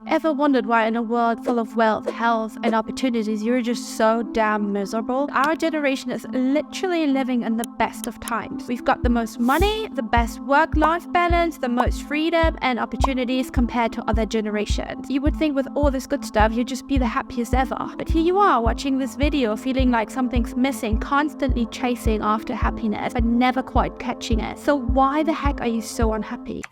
Ever wondered why in a world full of wealth, health, and opportunities, you're just so damn miserable? Our generation is literally living in the best of times. We've got the most money, the best work-life balance, the most freedom and opportunities compared to other generations. You would think with all this good stuff, you'd just be the happiest ever. But here you are watching this video, feeling like something's missing, constantly chasing after happiness, but never quite catching it. So why the heck are you so unhappy?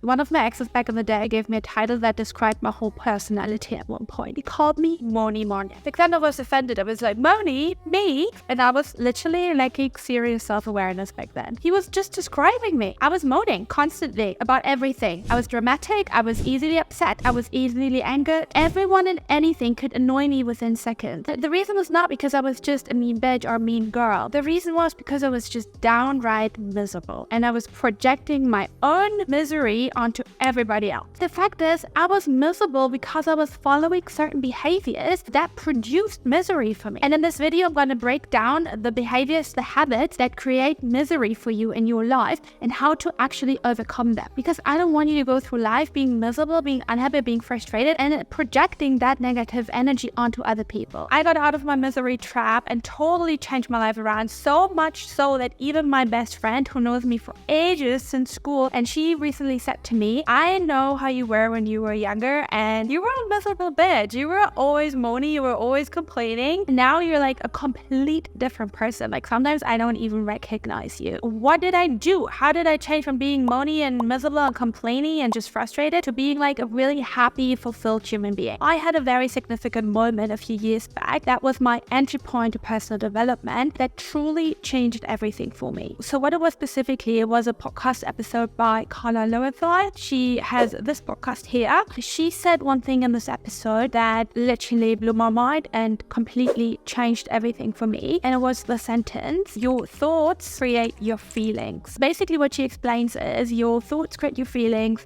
One of my exes back in the day gave me a title that described my whole personality at one point. He called me Monia. Back then I was offended. I was like, Moni, me? And I was literally lacking serious self-awareness back then. He was just describing me. I was moaning constantly about everything. I was dramatic. I was easily upset. I was easily angered. Everyone and anything could annoy me within seconds. The reason was not because I was just a mean bitch or a mean girl. The reason was because I was just downright miserable. And I was projecting my own misery onto everybody else. The fact is, I was miserable because I was following certain behaviors that produced misery for me. And in this video, I'm going to break down the behaviors, the habits that create misery for you in your life and how to actually overcome them. Because I don't want you to go through life being miserable, being unhappy, being frustrated, and projecting that negative energy onto other people. I got out of my misery trap and totally changed my life around, so much so that even my best friend, who knows me for ages since school, and she recently said to me, I know how you were when you were younger and you were a miserable bitch. You were always moaning, you were always complaining. Now you're like a complete different person. Like sometimes I don't even recognize you. What did I do? How did I change from being moany and miserable and complaining and just frustrated to being like a really happy, fulfilled human being? I had a very significant moment a few years back. That was my entry point to personal development that truly changed everything for me. So what it was specifically, it was a podcast episode by Carla Lowenthal. She has this podcast here. She said one thing in this episode that literally blew my mind and completely changed everything for me. And it was the sentence, your thoughts create your feelings. Basically what she explains is your thoughts create your feelings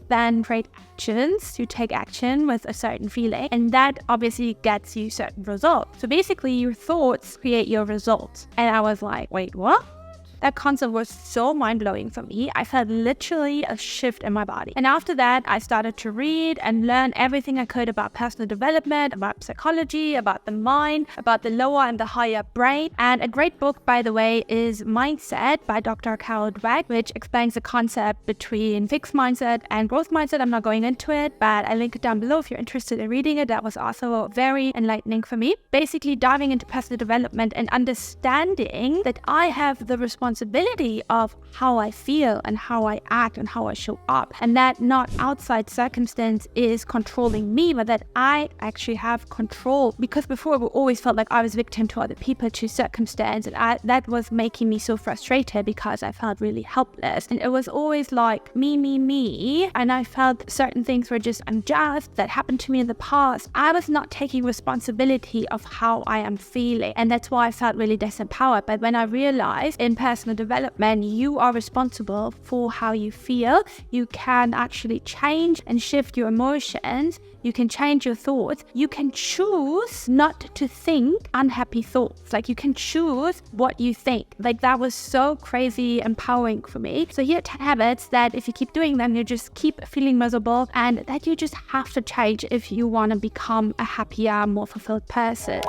then create actions. You take action with a certain feeling and that obviously gets you certain results. So basically your thoughts create your results. And I was like, wait, what? That concept was so mind-blowing for me. I felt literally a shift in my body. And after that, I started to read and learn everything I could about personal development, about psychology, about the mind, about the lower and the higher brain. And a great book, by the way, is Mindset by Dr. Carol Dweck, which explains the concept between fixed mindset and growth mindset. I'm not going into it, but I link it down below if you're interested in reading it. That was also very enlightening for me. Basically diving into personal development and understanding that I have the responsibility of how I feel and how I act and how I show up, and that not outside circumstance is controlling me, but that I actually have control. Because before I always felt like I was victim to other people, to circumstance, and that was making me so frustrated because I felt really helpless. And it was always like me, and I felt certain things were just unjust that happened to me in the past. I was not taking responsibility of how I am feeling, and that's why I felt really disempowered. But when I realized in personal development, you are responsible for how you feel. You can actually change and shift your emotions. You can change your thoughts. You can choose not to think unhappy thoughts. Like you can choose what you think. Like that was so crazy empowering for me. So here are 10 habits that if you keep doing them, you just keep feeling miserable and that you just have to change if you want to become a happier, more fulfilled person.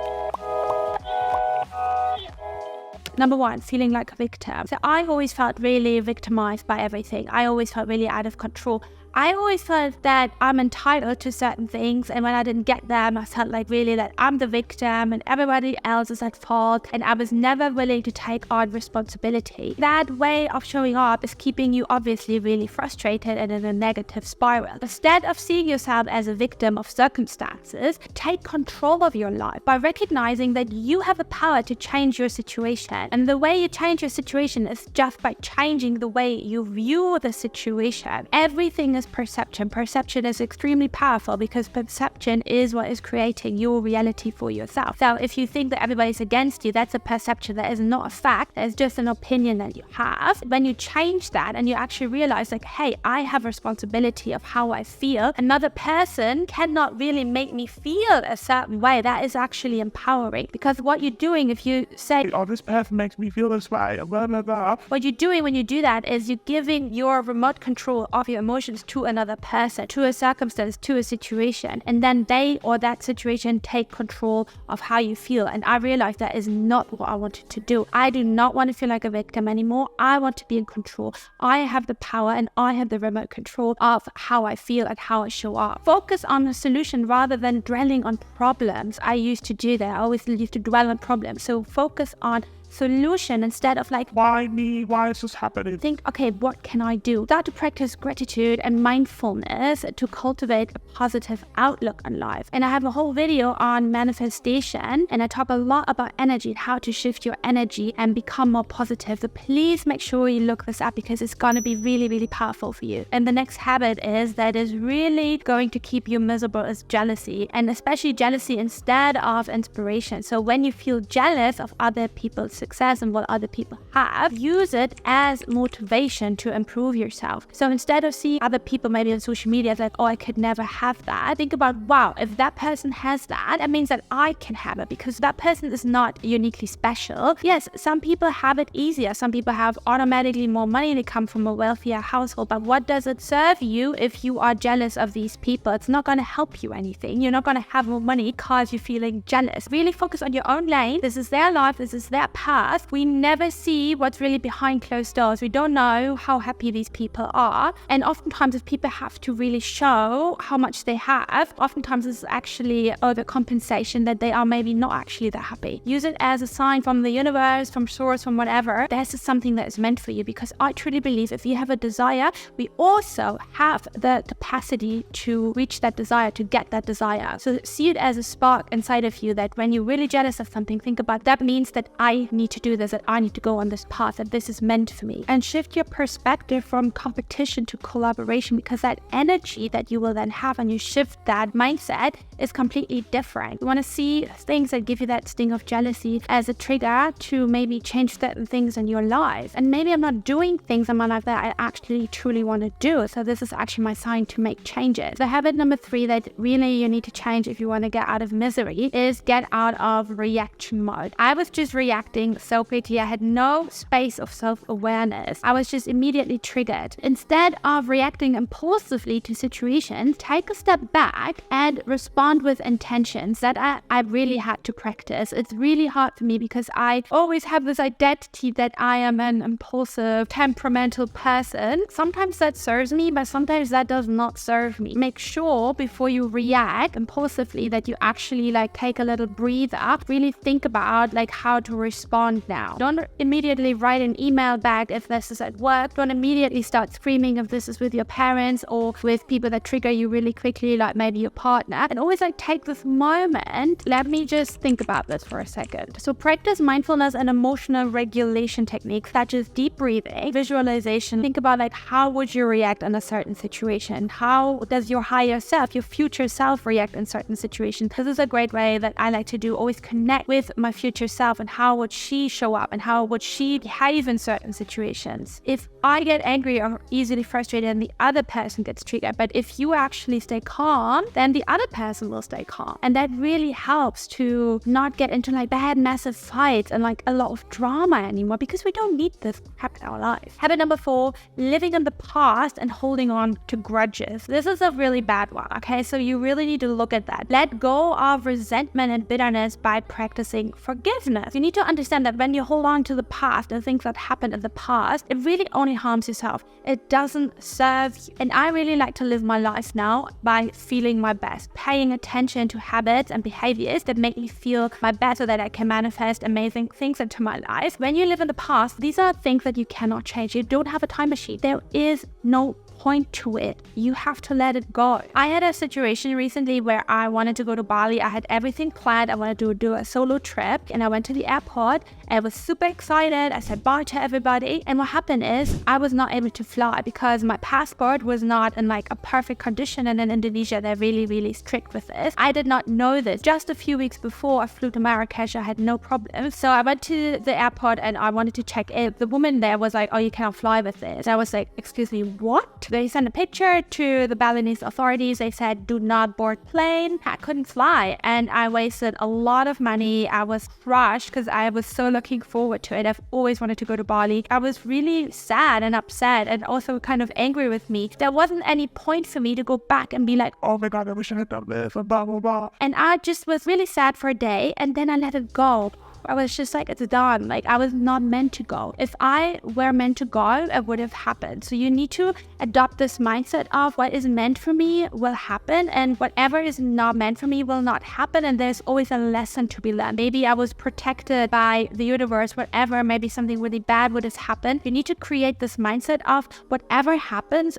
Number one, feeling like a victim. So I always felt really victimized by everything. I always felt really out of control. I always felt that I'm entitled to certain things, and when I didn't get them, I felt like really that I'm the victim and everybody else is at fault, and I was never willing to take on responsibility. That way of showing up is keeping you obviously really frustrated and in a negative spiral. Instead of seeing yourself as a victim of circumstances, take control of your life by recognizing that you have the power to change your situation. And the way you change your situation is just by changing the way you view the situation. Everything is perception. Perception is extremely powerful because perception is what is creating your reality for yourself. So if you think that everybody's against you, that's a perception. That is not a fact. That is just an opinion that you have. When you change that and you actually realize like, hey, I have responsibility of how I feel. Another person cannot really make me feel a certain way. That is actually empowering, because what you're doing if you say, oh, this person makes me feel this way, blah, blah, blah. What you're doing when you do that is you're giving your remote control of your emotions to to another person, to a circumstance, to a situation, and then they or that situation take control of how you feel. And I realized that is not what I wanted to do. I do not want to feel like a victim anymore. I want to be in control. I have the power and I have the remote control of how I feel and how I show up. Focus on the solution rather than dwelling on problems. I used to do that. I always used to dwell on problems. So focus on solution instead of like, why me? Why is this happening? Think, okay, what can I do? Start to practice gratitude and mindfulness to cultivate a positive outlook on life. And I have a whole video on manifestation, and I talk a lot about energy, how to shift your energy and become more positive. So please make sure you look this up because it's going to be really, really powerful for you. And the next habit is really going to keep you miserable is jealousy, and especially jealousy instead of inspiration. So when you feel jealous of other people's success and what other people have, use it as motivation to improve yourself. So instead of seeing other people maybe on social media like, oh, I could never have that, think about, wow, if that person has that, that means that I can have it because that person is not uniquely special. Yes, some people have it easier. Some people have automatically more money. They come from a wealthier household. But what does it serve you if you are jealous of these people? It's not going to help you anything. You're not going to have more money because you're feeling jealous. Really focus on your own lane. This is their life. This is their path. We never see what's really behind closed doors. We don't know how happy these people are. And oftentimes if people have to really show how much they have, oftentimes it's actually overcompensation that they are maybe not actually that happy. Use it as a sign from the universe, from source, from whatever. This is something that is meant for you, because I truly believe if you have a desire, we also have the capacity to reach that desire, to get that desire. So see it as a spark inside of you that when you're really jealous of something, think about that means that I need to do this, that I need to go on this path, that this is meant for me. And shift your perspective from competition to collaboration, because that energy that you will then have when you shift that mindset is completely different. You want to see things that give you that sting of jealousy as a trigger to maybe change certain things in your life. And maybe I'm not doing things in my life that I actually truly want to do. So this is actually my sign to make changes. The habit number 3 that really you need to change if you want to get out of misery is get out of reaction mode. I was just reacting so quickly. I had no space of self-awareness. I was just immediately triggered. Instead of reacting impulsively to situations, take a step back and respond with intentions. That I really had to practice. It's really hard for me because I always have this identity that I am an impulsive, temperamental person. Sometimes that serves me, but sometimes that does not serve me. Make sure before you react impulsively that you actually take a little breather, really think about how to respond now. Don't immediately write an email back if this is at work. Don't immediately start screaming if this is with your parents or with people that trigger you really quickly, like maybe your partner. And always take this moment. Let me just think about this for a second. So practice mindfulness and emotional regulation techniques such as deep breathing, visualization. Think about how would you react in a certain situation? How does your higher self, your future self react in certain situations? This is a great way that I like to do. Always connect with my future self and how would she show up and how would she behave in certain situations. If I get angry or easily frustrated and the other person gets triggered, but if you actually stay calm, then the other person will stay calm. And that really helps to not get into bad massive fights and a lot of drama anymore, because we don't need this crap in our life. Habit number 4, living in the past and holding on to grudges. This is a really bad one, okay? So you really need to look at that. Let go of resentment and bitterness by practicing forgiveness. You need to understand that when you hold on to the past and things that happened in the past, it really only harms yourself. It doesn't serve you. And I really like to live my life now by feeling my best, paying attention to habits and behaviors that make me feel my best so that I can manifest amazing things into my life. When you live in the past, these are things that you cannot change. You don't have a time machine. There is no point to it. You have to let it go. I had a situation recently where I wanted to go to Bali. I had everything planned. I wanted to do a solo trip, and I went to the airport. I was super excited. I said bye to everybody. And what happened is I was not able to fly because my passport was not in a perfect condition. And in Indonesia, they're really, really strict with this. I did not know this. Just a few weeks before I flew to Marrakesh, I had no problem. So I went to the airport and I wanted to check in. The woman there was like, oh, you cannot fly with this. And I was like, excuse me, what? boat. They sent a picture to the Balinese authorities. They said, do not board plane. I couldn't fly. And I wasted a lot of money. I was crushed because I was so looking forward to it. I've always wanted to go to Bali. I was really sad and upset and also kind of angry with me. There wasn't any point for me to go back and be like, oh my God, I wish I had done this, and blah, blah, blah. and I just was really sad for a day, and then I let it go. I was just like, it's done. Like, I was not meant to go. If I were meant to go, it would have happened. So you need to adopt this mindset of what is meant for me will happen, and whatever is not meant for me will not happen. And there's always a lesson to be learned. Maybe I was protected by the universe, whatever, maybe something really bad would have happened. You need to create this mindset of whatever happens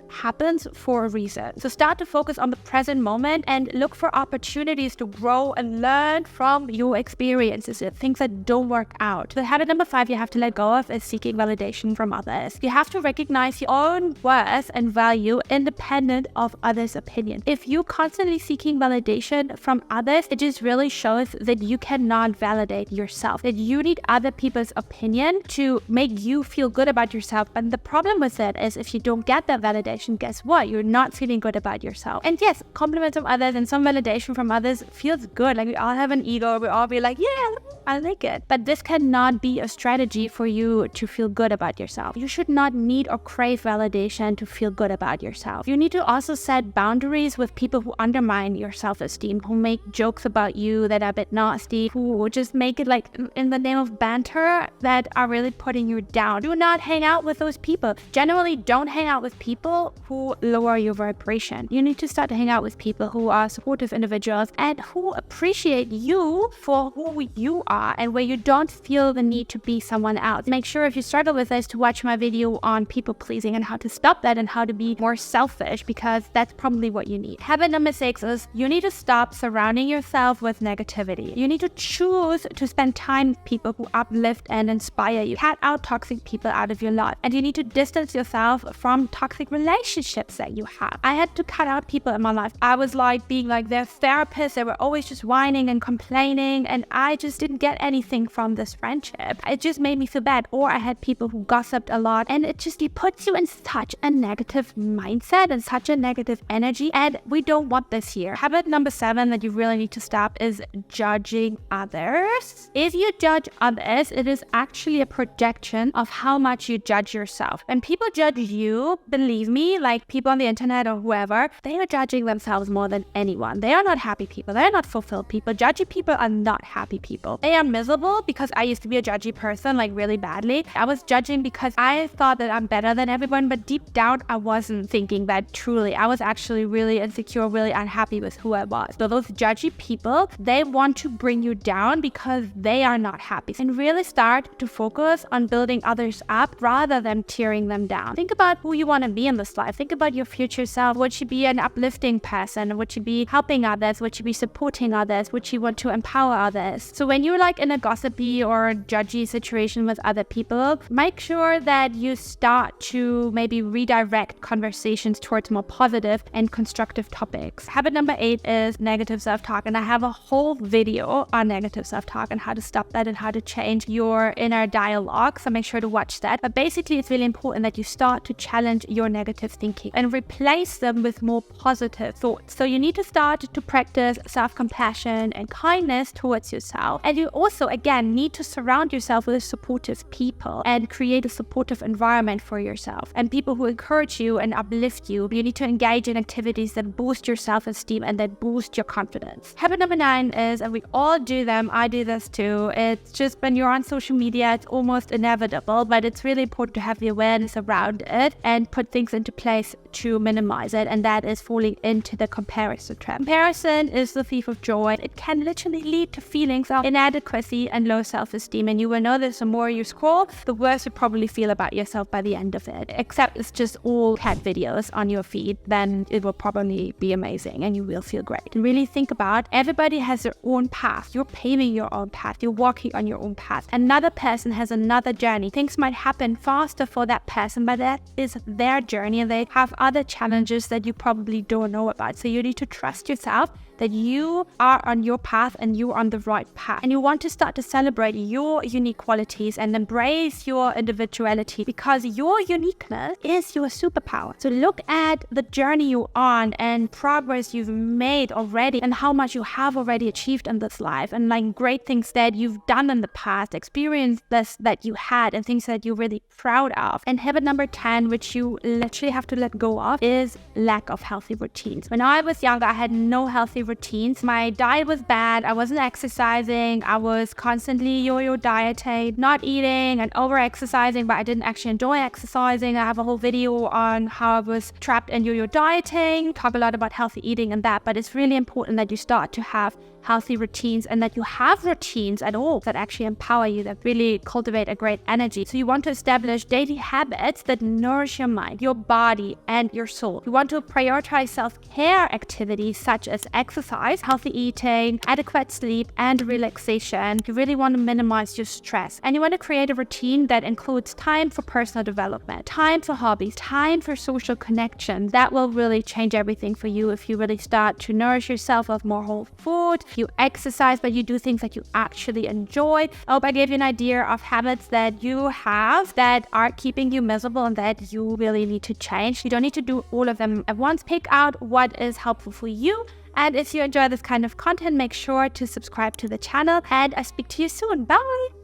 for a reason. So start to focus on the present moment and look for opportunities to grow and learn from your experiences, things that don't work out. The habit number 5 you have to let go of is seeking validation from others. You have to recognize your own worth and value independent of others' opinion. If you're constantly seeking validation from others, it just really shows that you cannot validate yourself, that you need other people's opinion to make you feel good about yourself. And the problem with it is if you don't get that validation, guess what? You're not feeling good about yourself. And yes, compliments from others and some validation from others feels good. Like, we all have an ego. We all be like, yeah, I like it. But this cannot be a strategy for you to feel good about yourself. You should not need or crave validation to feel good about yourself. You need to also set boundaries with people who undermine your self-esteem, who make jokes about you that are a bit nasty, who just make it like in the name of banter that are really putting you down. Do not hang out with those people. Generally, don't hang out with people who lower your vibration. You need to start to hang out with people who are supportive individuals and who appreciate you for who you are and where you don't feel the need to be someone else. Make sure if you struggle with this to watch my video on people pleasing and how to stop that and how to be more selfish, because that's probably what you need. Habit number 6 is you need to stop surrounding yourself with negativity. You need to choose to spend time with people who uplift and inspire you. Cut out toxic people out of your life, and you need to distance yourself from toxic relationships that you have. I had to cut out people in my life. I was like being like their therapist. They were always just whining and complaining, and I just didn't get anything from this friendship. It just made me feel bad. Or I had people who gossiped a lot, and it puts you in such a negative mindset and such a negative energy, and we don't want this here. Habit number 7 that you really need to stop is judging others. If you judge others, it is actually a projection of how much you judge yourself. When people judge you, believe me, like people on the internet or whoever, they are judging themselves more than anyone. They are not happy people. They are not fulfilled people. Judgy people are not happy people. They are miserable because I used to be a judgy person, like really badly. I was judging because I thought that I'm better than everyone, but deep down I wasn't thinking that truly. I was actually really insecure, really unhappy with who I was. So those judgy people, they want to bring you down because they are not happy. And really start to focus on building others up rather than tearing them down. Think about who you want to be in this life. Think about your future self. Would you be an uplifting person? Would you be helping others? Would you be supporting others? Would you want to empower others? So when you're like in a gossipy or judgy situation with other people, make sure that you start to maybe redirect conversations towards more positive and constructive topics. Habit number 8 is negative self-talk, and I have a whole video on negative self-talk and how to stop that and how to change your inner dialogue, so make sure to watch that. But basically, it's really important that you start to challenge your negative thinking and replace them with more positive thoughts. So you need to start to practice self-compassion and kindness towards yourself, and you also, again, need to surround yourself with supportive people and create a supportive environment for yourself and people who encourage you and uplift you. You need to engage in activities that boost your self-esteem and that boost your confidence. Habit number 9 is, and we all do them, I do this too, it's just when you're on social media, it's almost inevitable, but it's really important to have the awareness around it and put things into place to minimize it, and that is falling into the comparison trap. Comparison is the thief of joy. It can literally lead to feelings of inadequacy and low self-esteem, and you will know this the more you scroll, the worse you probably feel about yourself by the end of it. Except it's just all cat videos on your feed, then it will probably be amazing and you will feel great. And really think about, everybody has their own path. You're paving your own path. You're walking on your own path. Another person has another journey. Things might happen faster for that person, but that is their journey, and they have other challenges that you probably don't know about. So you need to trust yourself that you are on your path and you're on the right path. And you want to start to celebrate your unique qualities and embrace your individuality, because your uniqueness is your superpower. So look at the journey you're on and progress you've made already, and how much you have already achieved in this life, and like great things that you've done in the past, experiences that you had, and things that you're really proud of. And habit number 10, which you literally have to let go of, is lack of healthy routines. When I was younger, I had no healthy routines. My diet was bad. I wasn't exercising. I was constantly yo-yo dieting, not eating and over-exercising, but I didn't actually enjoy exercising. I have a whole video on how I was trapped in yo-yo dieting, talk a lot about healthy eating and that, but it's really important that you start to have healthy routines, and that you have routines at all that actually empower you, that really cultivate a great energy. So you want to establish daily habits that nourish your mind, your body, and your soul. You want to prioritize self-care activities such as exercise, healthy eating, adequate sleep, and relaxation. You really want to minimize your stress, and you want to create a routine that includes time for personal development, time for hobbies, time for social connection. That will really change everything for you if you really start to nourish yourself with more whole food. You exercise, but you do things that you actually enjoy. I hope I gave you an idea of habits that you have that are keeping you miserable and that you really need to change. You don't need to do all of them at once. Pick out what is helpful for you. And if you enjoy this kind of content, make sure to subscribe to the channel, and I speak to you soon. Bye!